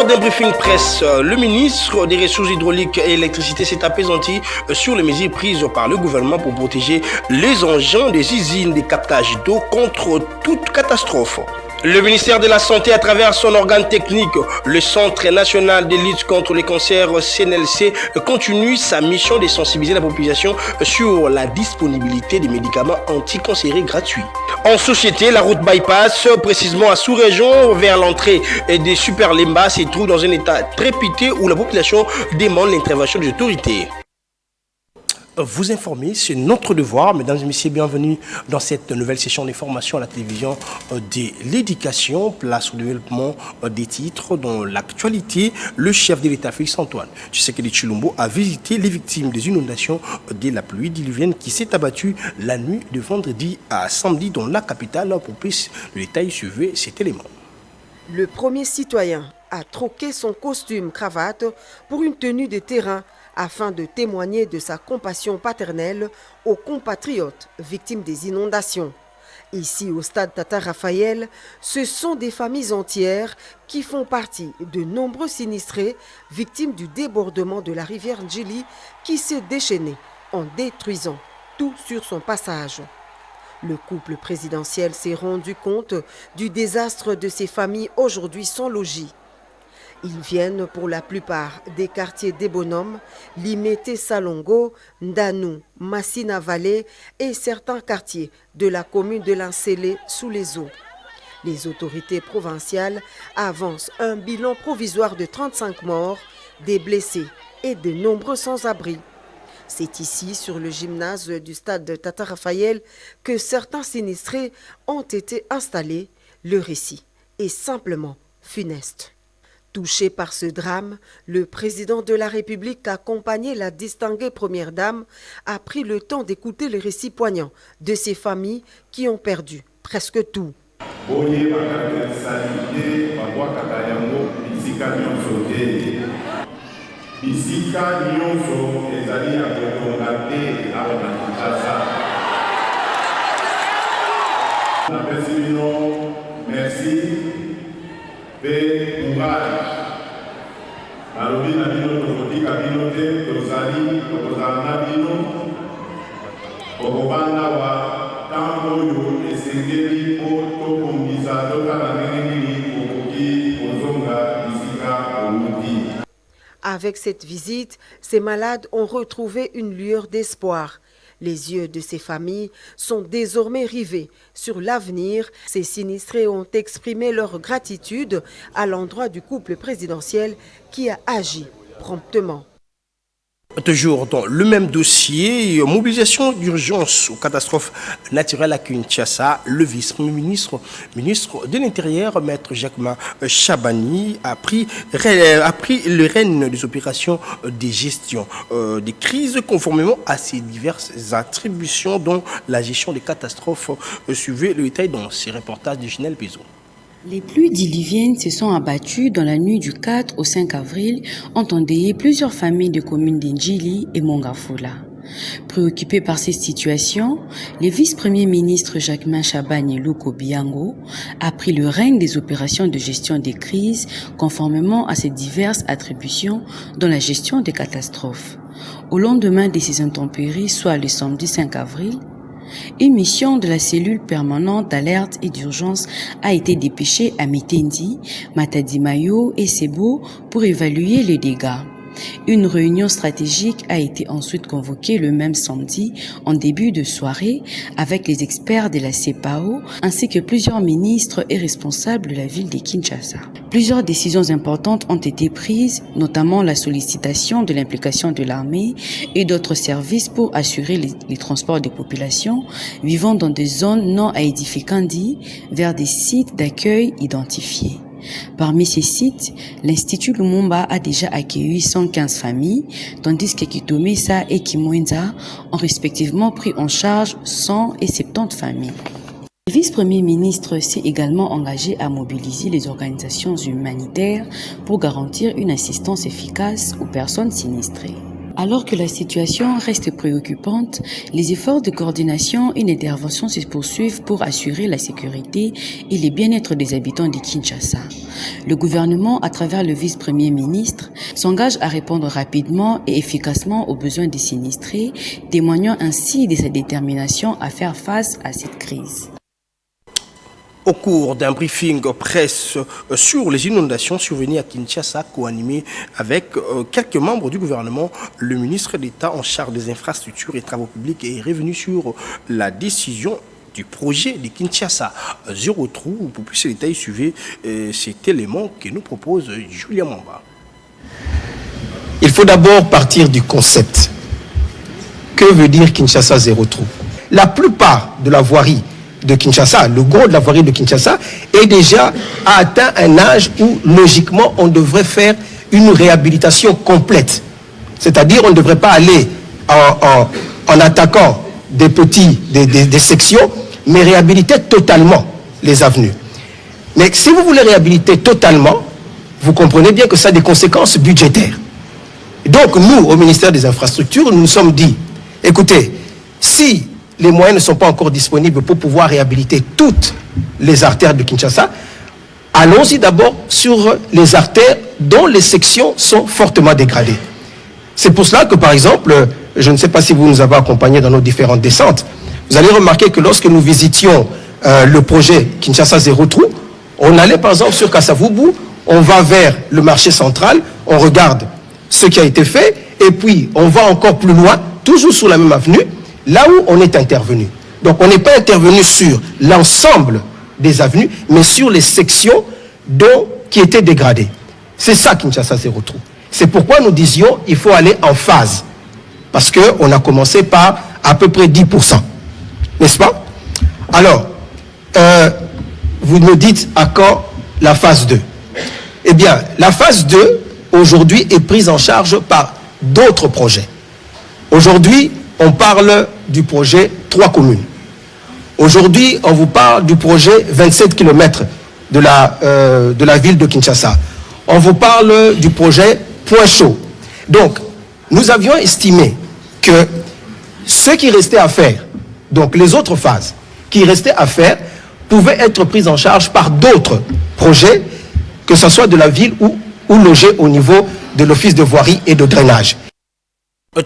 d'un briefing presse, le ministre des Ressources hydrauliques et électricité s'est apaisanti sur les mesures prises par le gouvernement pour protéger les engins des usines de captage d'eau contre toute catastrophe. Le ministère de la Santé, à travers son organe technique, le Centre national de lutte contre les cancers CNLC, continue sa mission de sensibiliser la population sur la disponibilité des médicaments anticancéreux gratuits. En société, la route bypass, précisément à sous-région, vers l'entrée des Super Lemba, se trouve dans un état trépidé où la population demande l'intervention des autorités. Vous informer, c'est notre devoir. Mesdames et messieurs, bienvenue dans cette nouvelle session d'information à la télévision de l'éducation. Place au développement des titres dans l'actualité. Le chef de l'État, Félix Antoine Tshisekedi Tshilombo, a visité les victimes des inondations de la pluie diluvienne qui s'est abattue la nuit de vendredi à samedi dans la capitale. Pour plus de détails, suivez cet élément. Le premier citoyen a troqué son costume cravate pour une tenue de terrain afin de témoigner de sa compassion paternelle aux compatriotes victimes des inondations. Ici, au stade Tata Raphaël, ce sont des familles entières qui font partie de nombreux sinistrés victimes du débordement de la rivière Ndjili qui s'est déchaînée en détruisant tout sur son passage. Le couple présidentiel s'est rendu compte du désastre de ces familles aujourd'hui sans logis. Ils viennent pour la plupart des quartiers des bonhommes, Limete Salongo, Ndanou, Massina Valley et certains quartiers de la commune de Lincélé sous les eaux. Les autorités provinciales avancent un bilan provisoire de 35 morts, des blessés et de nombreux sans-abri. C'est ici, sur le gymnase du stade de Tata Raphaël, que certains sinistrés ont été installés. Le récit est simplement funeste. Touché par ce drame, le président de la République, accompagné la distinguée première dame, a pris le temps d'écouter les récits poignants de ces familles qui ont perdu presque tout. Merci. Avec cette visite, ces malades ont retrouvé une lueur d'espoir. Les yeux de ces familles sont désormais rivés sur l'avenir. Ces sinistrés ont exprimé leur gratitude à l'endroit du couple présidentiel qui a agi promptement. Toujours dans le même dossier, mobilisation d'urgence aux catastrophes naturelles à Kinshasa, le vice-ministre de l'Intérieur, Maître Jacquemin Chabani, a pris le règne des opérations de gestion des crises conformément à ses diverses attributions, dont la gestion des catastrophes. Suivez le détail dans ces reportages de Ginelle Pézo. Les pluies diluviennes se sont abattues dans la nuit du 4 au 5 avril, ont endeuillé plusieurs familles de communes d'Ndjili et Mongafula. Préoccupé par ces situations, le vice-premier ministre Jacquemin Chabani Luko Biango a pris le règne des opérations de gestion des crises conformément à ses diverses attributions dans la gestion des catastrophes. Au lendemain de ces intempéries, soit le samedi 5 avril, une mission de la cellule permanente d'alerte et d'urgence a été dépêchée à Mitendi, Matadi-Mayo et Sebo pour évaluer les dégâts. Une réunion stratégique a été ensuite convoquée le même samedi en début de soirée avec les experts de la CEPAO ainsi que plusieurs ministres et responsables de la ville de Kinshasa. Plusieurs décisions importantes ont été prises, notamment la sollicitation de l'implication de l'armée et d'autres services pour assurer les transports des populations vivant dans des zones non aedificantes vers des sites d'accueil identifiés. Parmi ces sites, l'Institut Lumumba a déjà accueilli 115 familles, tandis que Kitomesa et Kimwenza ont respectivement pris en charge 100 et 70 familles. Le vice-premier ministre s'est également engagé à mobiliser les organisations humanitaires pour garantir une assistance efficace aux personnes sinistrées. Alors que la situation reste préoccupante, les efforts de coordination et d'intervention se poursuivent pour assurer la sécurité et le bien-être des habitants de Kinshasa. Le gouvernement, à travers le vice-premier ministre, s'engage à répondre rapidement et efficacement aux besoins des sinistrés, témoignant ainsi de sa détermination à faire face à cette crise. Au cours d'un briefing presse sur les inondations survenues à Kinshasa, co-animé avec quelques membres du gouvernement, le ministre d'État en charge des infrastructures et travaux publics est revenu sur la décision du projet de Kinshasa Zéro Trou. Pour plus de détails, suivez cet élément que nous propose Julien Mamba. Il faut d'abord partir du concept. Que veut dire Kinshasa Zéro Trou? La plupart de la voirie de Kinshasa, le gros de la voirie de Kinshasa, est déjà atteint un âge où, logiquement, on devrait faire une réhabilitation complète. C'est-à-dire, on ne devrait pas aller en attaquant des sections, mais réhabiliter totalement les avenues. Mais si vous voulez réhabiliter totalement, vous comprenez bien que ça a des conséquences budgétaires. Donc, nous, au ministère des Infrastructures, nous nous sommes dit, écoutez, si les moyens ne sont pas encore disponibles pour pouvoir réhabiliter toutes les artères de Kinshasa, allons-y d'abord sur les artères dont les sections sont fortement dégradées. C'est pour cela que, par exemple, je ne sais pas si vous nous avez accompagnés dans nos différentes descentes, vous allez remarquer que lorsque nous visitions le projet Kinshasa Zéro Trou, on allait par exemple sur Kassavubu, on va vers le marché central, on regarde ce qui a été fait, et puis on va encore plus loin, toujours sur la même avenue, là où on est intervenu. Donc on n'est pas intervenu sur l'ensemble des avenues, mais sur les sections qui étaient dégradées. C'est ça Kinshasa Zéro Trou. C'est pourquoi nous disions il faut aller en phase. Parce qu'on a commencé par à peu près 10%. N'est-ce pas? Alors, vous me dites à quand la phase 2? Eh bien, la phase 2, aujourd'hui, est prise en charge par d'autres projets. Aujourd'hui, on parle du projet 3 communes. Aujourd'hui, on vous parle du projet 27 km de la ville de Kinshasa. On vous parle du projet Point Chaud. Donc, nous avions estimé que ce qui restait à faire, donc les autres phases qui restaient à faire, pouvaient être prises en charge par d'autres projets, que ce soit de la ville ou logés au niveau de l'office de voirie et de drainage.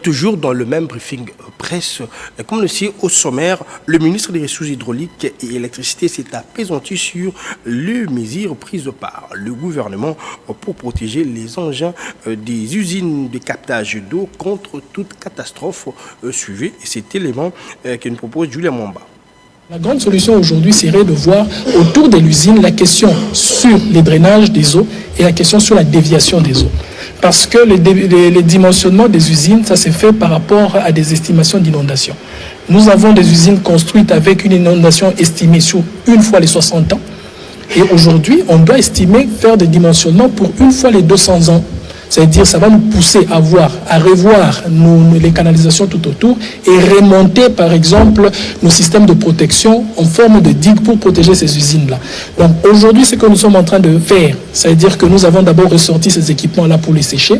Toujours dans le même briefing presse, comme le sait au sommaire, le ministre des Ressources hydrauliques et électricité s'est appesanti sur les mesures prises par le gouvernement pour protéger les engins des usines de captage d'eau contre toute catastrophe. Suivez cet élément que nous propose Julien Mamba. La grande solution aujourd'hui serait de voir autour de l'usine la question sur les drainages des eaux et la question sur la déviation des eaux. Parce que les dimensionnements des usines, ça s'est fait par rapport à des estimations d'inondation. Nous avons des usines construites avec une inondation estimée sur une fois les 60 ans. Et aujourd'hui, on doit estimer faire des dimensionnements pour une fois les 200 ans. C'est-à-dire ça va nous pousser à revoir les canalisations tout autour et remonter par exemple nos systèmes de protection en forme de digues pour protéger ces usines-là. Donc aujourd'hui, ce que nous sommes en train de faire, c'est-à-dire que nous avons d'abord ressorti ces équipements-là pour les sécher,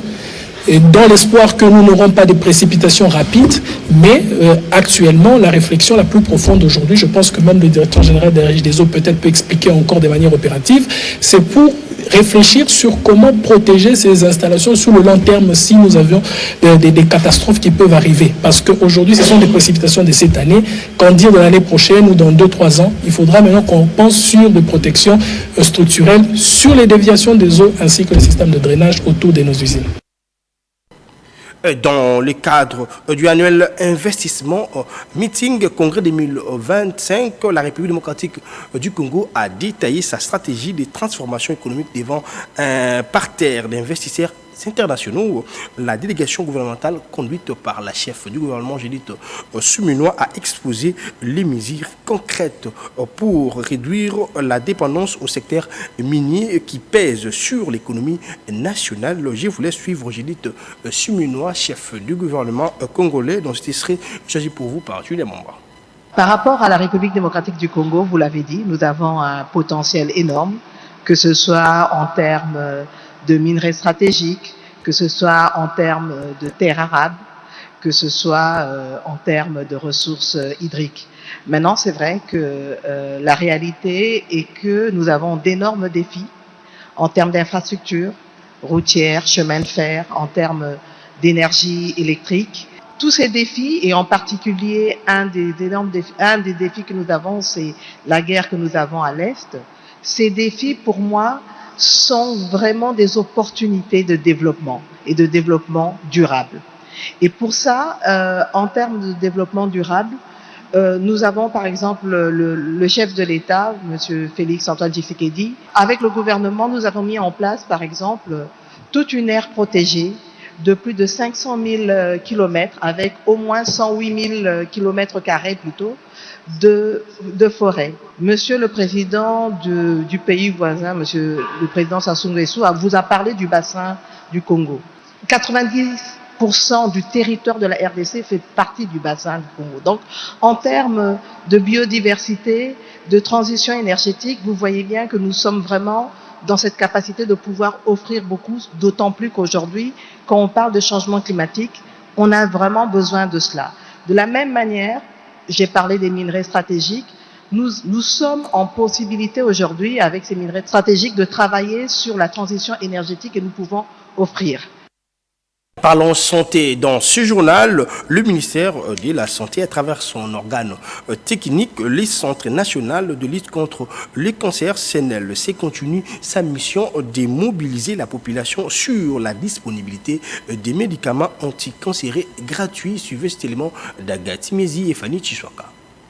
et dans l'espoir que nous n'aurons pas de précipitations rapides, mais actuellement, la réflexion la plus profonde aujourd'hui, je pense que même le directeur général des Régies des Eaux peut-être peut expliquer encore de manière opérative, c'est pour réfléchir sur comment protéger ces installations sur le long terme si nous avions des catastrophes qui peuvent arriver. Parce qu'aujourd'hui, ce sont des précipitations de cette année. Qu'en dire de l'année prochaine ou dans 2-3 ans, il faudra maintenant qu'on pense sur des protections structurelles, sur les déviations des eaux ainsi que le système de drainage autour de nos usines. Dans le cadre du annuel investissement meeting congrès 2025, la République démocratique du Congo a détaillé sa stratégie de transformation économique devant un parterre d'investisseurs internationaux. La délégation gouvernementale conduite par la chef du gouvernement, Judith Suminwa, a exposé les mesures concrètes pour réduire la dépendance au secteur minier qui pèse sur l'économie nationale. Je voulais suivre Judith Suminwa, chef du gouvernement congolais, dont ce serait choisi pour vous par Julien Mamba. Par rapport à la République démocratique du Congo, vous l'avez dit, nous avons un potentiel énorme, que ce soit en termes de minerais stratégiques, que ce soit en termes de terres arables, que ce soit en termes de ressources hydriques. Maintenant, c'est vrai que la réalité est que nous avons d'énormes défis en termes d'infrastructures routières, chemins de fer, en termes d'énergie électrique. Tous ces défis, et en particulier un des défis que nous avons, c'est la guerre que nous avons à l'Est. Ces défis, pour moi, sont vraiment des opportunités de développement et de développement durable. Et pour ça, en termes de développement durable, nous avons par exemple le chef de l'État, Monsieur Félix Antoine Tshisekedi. Avec le gouvernement, nous avons mis en place par exemple toute une aire protégée de plus de 500 000 kilomètres avec au moins 108 000 kilomètres carrés plutôt de forêt. Monsieur le président du pays voisin, Monsieur le président Sassou Nguesso, vous a parlé du bassin du Congo. 90% du territoire de la RDC fait partie du bassin du Congo. Donc, en termes de biodiversité, de transition énergétique, vous voyez bien que nous sommes vraiment dans cette capacité de pouvoir offrir beaucoup, d'autant plus qu'aujourd'hui, quand on parle de changement climatique, on a vraiment besoin de cela. De la même manière, j'ai parlé des minerais stratégiques, nous sommes en possibilité aujourd'hui, avec ces minerais stratégiques, de travailler sur la transition énergétique que nous pouvons offrir. Parlons santé. Dans ce journal, le ministère de la Santé, à travers son organe technique, les Centres national de lutte contre les cancers, CNLC, continue sa mission de mobiliser la population sur la disponibilité des médicaments anticancéreux gratuits. Suivez cet élément d'Agathe Mezi et Fanny Chiswaka.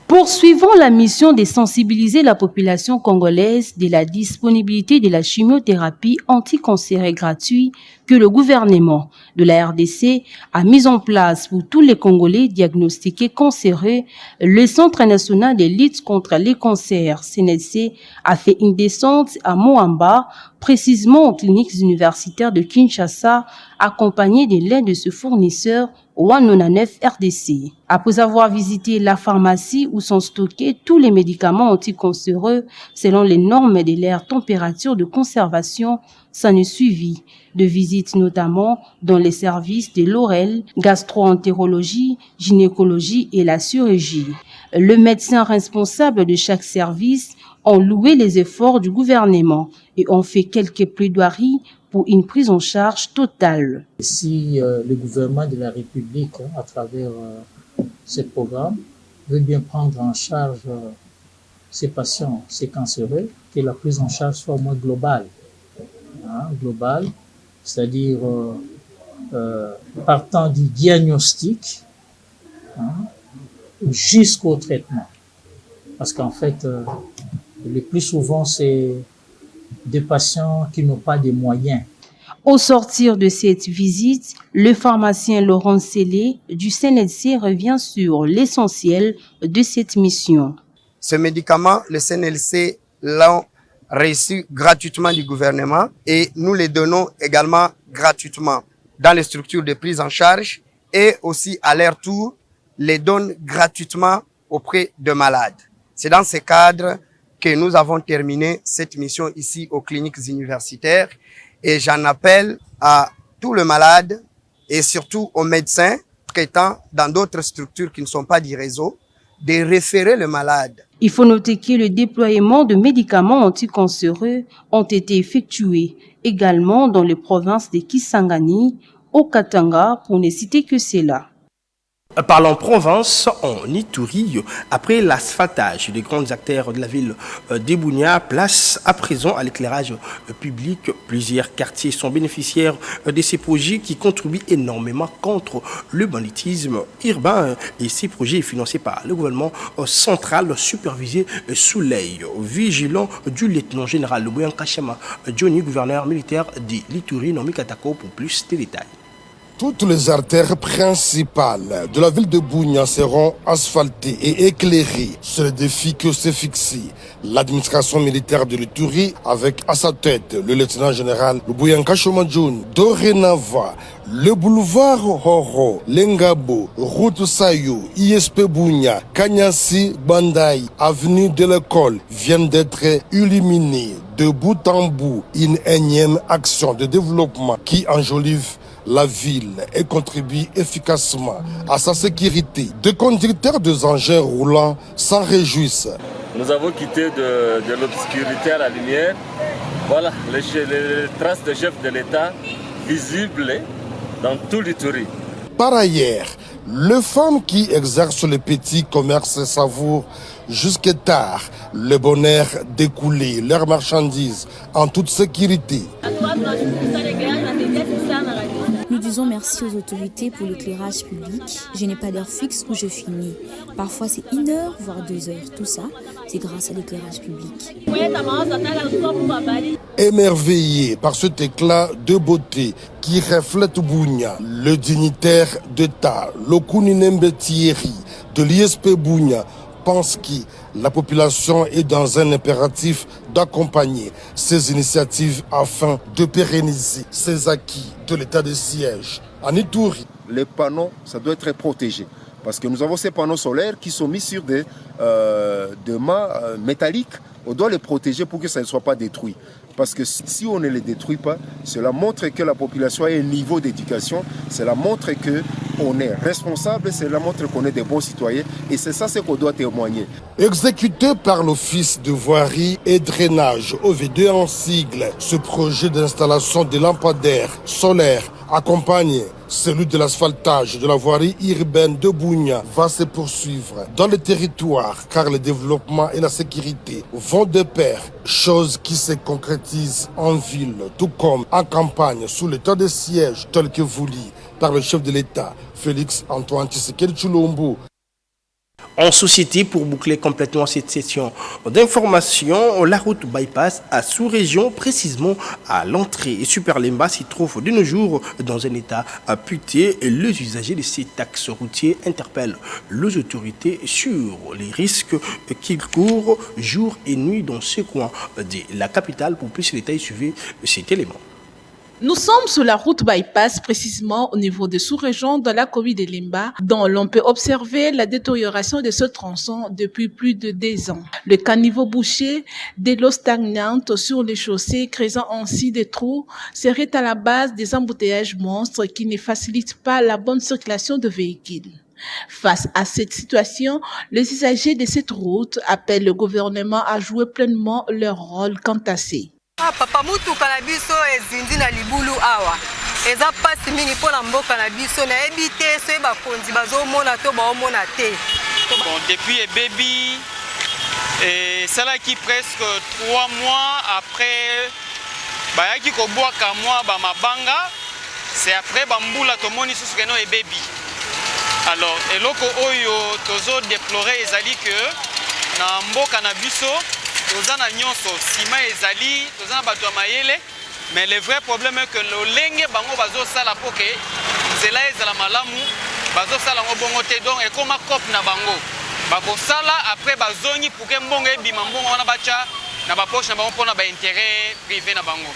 Poursuivons la mission de sensibiliser la population congolaise de la disponibilité de la chimiothérapie anticancéreux gratuite que le gouvernement de la RDC a mis en place pour tous les Congolais diagnostiqués cancéreux. Le Centre national de lutte contre les cancers, CNLC, a fait une descente à Moamba, précisément aux cliniques universitaires de Kinshasa, accompagné de l'aide de ce fournisseur 199 RDC. Après avoir visité la pharmacie où sont stockés tous les médicaments anticancéreux selon les normes de leur température de conservation, ça ne suivit de visites notamment dans les services de l'ORL, gastro-entérologie, gynécologie et la chirurgie. Le médecin responsable de chaque service ont loué les efforts du gouvernement et ont fait quelques plaidoiries pour une prise en charge totale. Si le gouvernement de la République, à travers ce programme, veut bien prendre en charge ces patients, ces cancéreux, que la prise en charge soit moins globale. Globale, c'est-à-dire partant du diagnostic jusqu'au traitement. Parce qu'en fait, le plus souvent, c'est des patients qui n'ont pas de moyens. Au sortir de cette visite, le pharmacien Laurent Sellé du CNLC revient sur l'essentiel de cette mission. Ce médicament, le CNLC l'a reçu gratuitement du gouvernement et nous les donnons également gratuitement dans les structures de prise en charge et aussi à leur tour les donnent gratuitement auprès de malades. C'est dans ce cadre que nous avons terminé cette mission ici aux cliniques universitaires et j'en appelle à tous les malades et surtout aux médecins traitant dans d'autres structures qui ne sont pas du réseau de référer le malade. Il faut noter que le déploiement de médicaments anticancéreux ont été effectués également dans les provinces de Kisangani, au Katanga, pour ne citer que cela. Parlons province, en Ituri, après l'asphaltage des grandes artères de la ville d'Ebounia, place à présent à l'éclairage public. Plusieurs quartiers sont bénéficiaires de ces projets qui contribuent énormément contre le banditisme urbain. Et ces projets financés par le gouvernement central, supervisé sous l'œil vigilant du lieutenant-général Boyan Kachama Johnny, gouverneur militaire de l'Ituri, Nomi Katako, pour plus de détails. Toutes les artères principales de la ville de Bunia seront asphaltées et éclairées. C'est le défi que s'est fixé l'administration militaire de l'Ituri avec à sa tête le lieutenant-général Boyanka Chomadjoun. Dorénavant, le boulevard Horo, Lengabo, route Sayo, ISP Bunia, Kanyasi, Bandai, avenue de l'école viennent d'être illuminés de bout en bout. Une énième action de développement qui enjolive la ville et contribue efficacement à sa sécurité. Des conducteurs de engins roulants s'en réjouissent. Nous avons quitté de l'obscurité à la lumière. Voilà, les traces de chef de l'État visibles dans tout l'Ituri. Par ailleurs, les femmes qui exercent le petit commerce savourent jusqu'à tard le bonheur d'écouler leurs marchandises en toute sécurité. Nous disons merci aux autorités pour l'éclairage public. Je n'ai pas d'heure fixe où je finis. Parfois c'est 1 heure, voire 2 heures. Tout ça, c'est grâce à l'éclairage public. Émerveillé par cet éclat de beauté qui reflète Bunia, le dignitaire d'État, Lokuninembe Thierry de l'ISP Bunia, pense que la population est dans un impératif d'accompagner ces initiatives afin de pérenniser ces acquis de l'état de siège en Ituri. Les panneaux, ça doit être protégé parce que nous avons ces panneaux solaires qui sont mis sur des mâts métalliques. On doit les protéger pour que ça ne soit pas détruit. Parce que si on ne les détruit pas, cela montre que la population a un niveau d'éducation, cela montre qu'on est responsable, cela montre qu'on est des bons citoyens et c'est ça ce qu'on doit témoigner. Exécuté par l'Office de voirie et drainage, OV2 en sigle, ce projet d'installation de lampadaires solaires accompagné celui de l'asphaltage de la voirie urbaine de Bunia va se poursuivre dans le territoire car le développement et la sécurité vont de pair, chose qui se concrétise en ville tout comme en campagne sous l'état de siège tel que voulu par le chef de l'État, Félix Antoine Tshisekedi Tshilombo. En société, pour boucler complètement cette session d'information, la route bypass à sous-région, précisément à l'entrée. Et Super Lemba s'y trouve de nos jours dans un état puté. Les usagers de ces taxes routiers interpellent les autorités sur les risques qu'ils courent jour et nuit dans ce coin de la capitale. Pour plus de détails, suivez cet élément. Nous sommes sur la route bypass, précisément au niveau de sous-région dans la commune de Lemba, dont l'on peut observer la détérioration de ce tronçon depuis plus de 10 ans. Le caniveau bouché, de l'eau stagnante sur les chaussées, créant ainsi des trous, serait à la base des embouteillages monstres qui ne facilitent pas la bonne circulation de véhicules. Face à cette situation, les usagers de cette route appellent le gouvernement à jouer pleinement leur rôle quantassé. Papa mutuka na biso ezindi na libulu awa eza pasi mingi mpona mboka na biso nayebi te so bakonzi bazomona to baomona te. Bon, depuis ebebi esalaki presque 3 mois après bayaki kobwaka mwa bamabanga, c'est après bambula tomoni susu keno ebebi. Alors eloko oyo tozo déplorer ezali que na mboka na biso tozana nyonso sima ezali tozana bato ya mayele, mais le vrai problème est que lolenge bango bazosala po ke nzela ezala malamu bazosala ngo bongo te, donc ekoma cop na bango bakosala après bazongi pour ke mbongo ebima mbongo wana bacha na bapoche na bango mpona baintérêt privé na bango.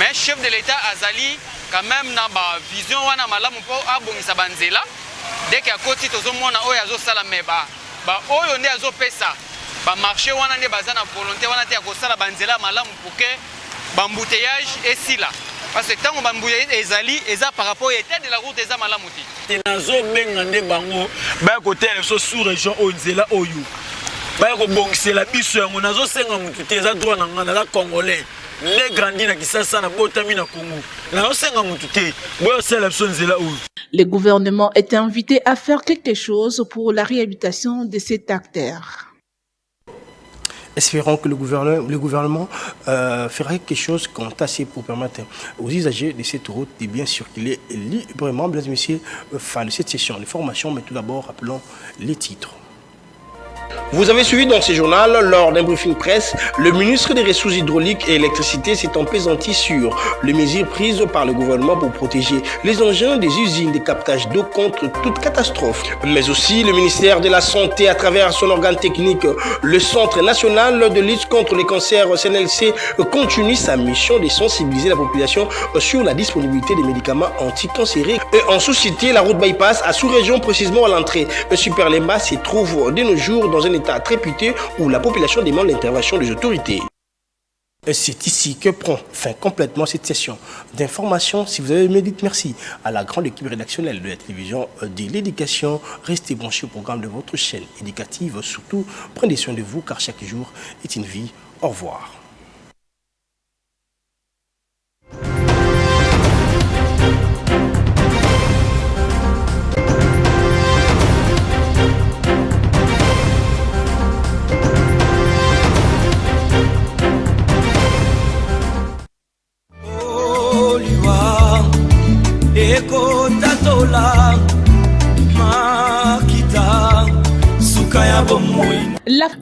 Mais chef de l'État azali quand même na bavision wana malamu mpo abongisa banzela deke akoti tozomona oyo azosala me oyo nde azopesa marché wana ne baza na volonté wana te akosala banzela malamu pour que bambouteillage esila parce que tango bambouteillage ezali eza par rapport à l'état de la route eza malamu te nazo benga nde bango ba côté so sous région onzela oyo ba ko bongisela biso yango nazo senga mutu te eza droit na ngana la congolais les grandi na kisasa na botami na Congo nazo senga mutu te boyo sela biso nzela oyo. Le gouvernement est invité à faire quelque chose pour la réhabilitation de cet artère. Espérons que le gouvernement fera quelque chose comme assez pour permettre aux usagers de cette route de bien circuler librement. Mesdames et messieurs, fin de cette session de formation, mais tout d'abord, rappelons les titres. Vous avez suivi dans ce journal, lors d'un briefing presse, le ministre des Ressources hydrauliques et électricité s'est appesanti sur les mesures prises par le gouvernement pour protéger les engins des usines de captage d'eau contre toute catastrophe. Mais aussi le ministère de la Santé, à travers son organe technique, le Centre national de lutte contre les cancers CNLC, continue sa mission de sensibiliser la population sur la disponibilité des médicaments anticancéreux. Et en sous-cité, la route bypass à sous-région, précisément à l'entrée. Super Lemba se trouve de nos jours dans un état très puté où la population demande l'intervention des autorités. C'est ici que prend fin complètement cette session d'information. Si vous avez aimé, dites merci à la grande équipe rédactionnelle de la télévision de l'éducation. Restez branchés au programme de votre chaîne éducative. Surtout, prenez soin de vous car chaque jour est une vie. Au revoir.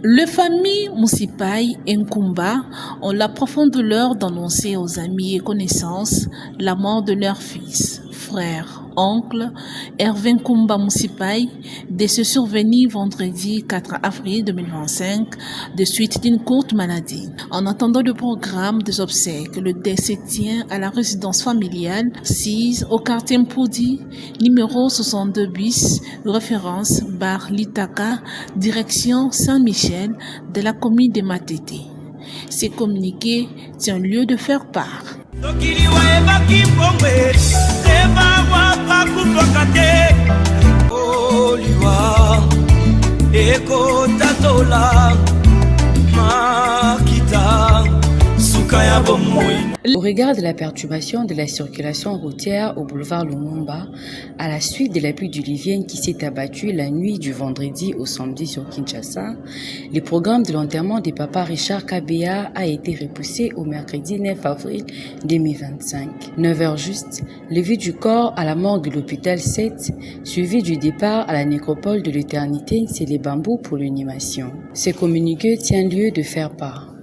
Le famille Moussipaï Nkumba ont la profonde douleur d'annoncer aux amis et connaissances la mort de leur fils, frère, oncle, Hervé Nkumba Moussipaï, décès survenu vendredi 4 avril 2025 de suite d'une courte maladie. En attendant le programme des obsèques, le décès tient à la résidence familiale 6 au quartier Mpoudi, numéro 62 bis, référence Bar Litaka, direction Saint-Michel de la commune de Matete. Ces communiqués tient lieu de faire part. Au regard de la perturbation de la circulation routière au boulevard Lumumba, à la suite de la pluie diluvienne qui s'est abattue la nuit du vendredi au samedi sur Kinshasa, le programme de l'enterrement de papa Richard Kabea a été repoussé au mercredi 9 avril 2025. 9h juste, levée du corps à la morgue de l'hôpital 7, suivi du départ à la nécropole de l'éternité, c'est les bambous pour l'animation. Ce communiqué tient lieu de faire part.